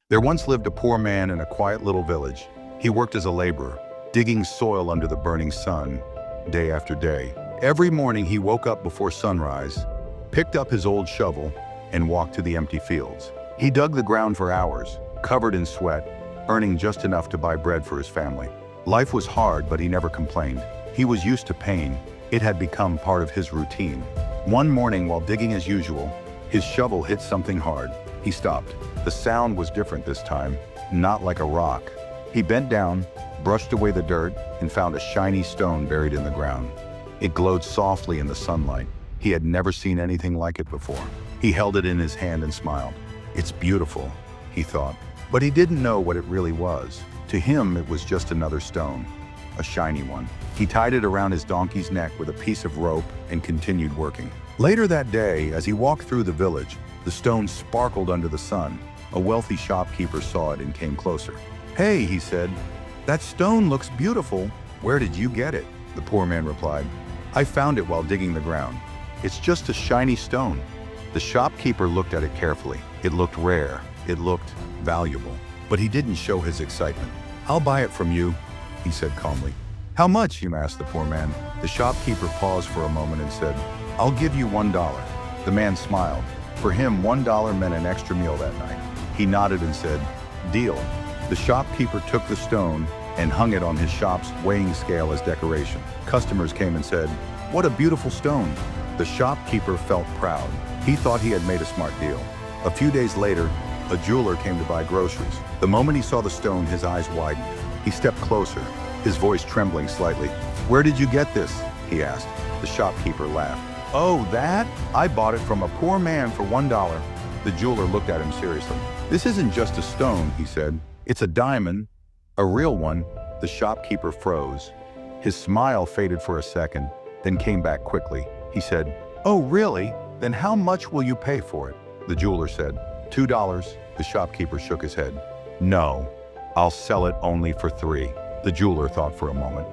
There once lived a poor man in a quiet little village. He worked as a laborer, digging soil under the burning sun, day after day. Every morning he woke up before sunrise, picked up his old shovel, and walked to the empty fields. He dug the ground for hours, covered in sweat, earning just enough to buy bread for his family. Life was hard, but he never complained. He was used to pain. It had become part of his routine. One morning, while digging as usual, his shovel hit something hard. He stopped. The sound was different this time, not like a rock. He bent down, brushed away the dirt, and found a shiny stone buried in the ground. It glowed softly in the sunlight. He had never seen anything like it before. He held it in his hand and smiled. "It's beautiful," he thought. But he didn't know what it really was. To him, it was just another stone, a shiny one. He tied it around his donkey's neck with a piece of rope and continued working. Later that day, as he walked through the village, the stone sparkled under the sun. A wealthy shopkeeper saw it and came closer. "Hey," he said, "that stone looks beautiful. Where did you get it?" The poor man replied, "I found it while digging the ground. It's just a shiny stone." The shopkeeper looked at it carefully. It looked rare. It looked valuable. But he didn't show his excitement. "I'll buy it from you," he said calmly. "How much?" asked the poor man. The shopkeeper paused for a moment and said, "I'll give you $1. The man smiled. For him, $1 meant an extra meal that night. He nodded and said, "Deal." The shopkeeper took the stone and hung it on his shop's weighing scale as decoration. Customers came and said, "What a beautiful stone." The shopkeeper felt proud. He thought he had made a smart deal. A few days later, a jeweler came to buy groceries. The moment he saw the stone, his eyes widened. He stepped closer, his voice trembling slightly. "Where did you get this?" he asked. The shopkeeper laughed. "Oh, that? I bought it from a poor man for $1. The jeweler looked at him seriously. "This isn't just a stone," he said. "It's a diamond, a real one." The shopkeeper froze. His smile faded for a second, then came back quickly. He said, "Oh, really? Then how much will you pay for it?" The jeweler said, $2. The shopkeeper shook his head. "No, I'll sell it only for $3. The jeweler thought for a moment.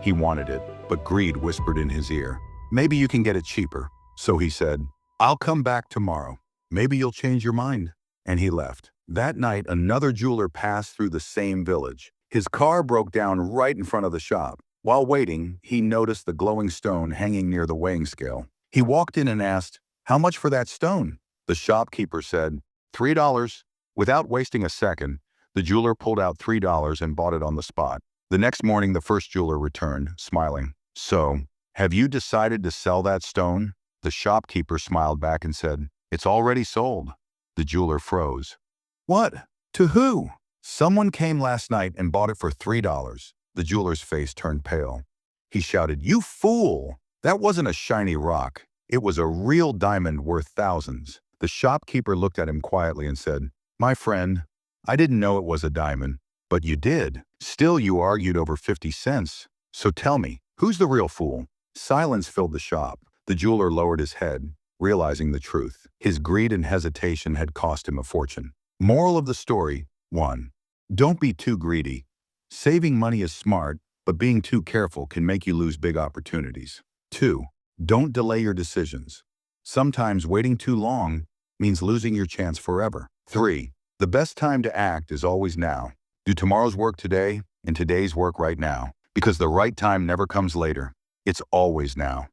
He wanted it, but greed whispered in his ear, "Maybe you can get it cheaper." So he said, "I'll come back tomorrow. Maybe you'll change your mind." And he left. That night, another jeweler passed through the same village. His car broke down right in front of the shop. While waiting, he noticed the glowing stone hanging near the weighing scale. He walked in and asked, "How much for that stone?" The shopkeeper said, $3. Without wasting a second, the jeweler pulled out $3 and bought it on the spot. The next morning, the first jeweler returned, smiling. "So, have you decided to sell that stone?" The shopkeeper smiled back and said, "It's already sold." The jeweler froze. "What? To who?" "Someone came last night and bought it for $3. The jeweler's face turned pale. He shouted, "You fool! That wasn't a shiny rock. It was a real diamond worth thousands." The shopkeeper looked at him quietly and said, "My friend, I didn't know it was a diamond, but you did. Still, you argued over 50 cents. So tell me, who's the real fool?" Silence filled the shop. The jeweler lowered his head, realizing the truth. His greed and hesitation had cost him a fortune. Moral of the story: 1. Don't be too greedy. Saving money is smart, but being too careful can make you lose big opportunities. 2. Don't delay your decisions. Sometimes waiting too long means losing your chance forever. 3. The best time to act is always now. Do tomorrow's work today and today's work right now, because the right time never comes later. It's always now.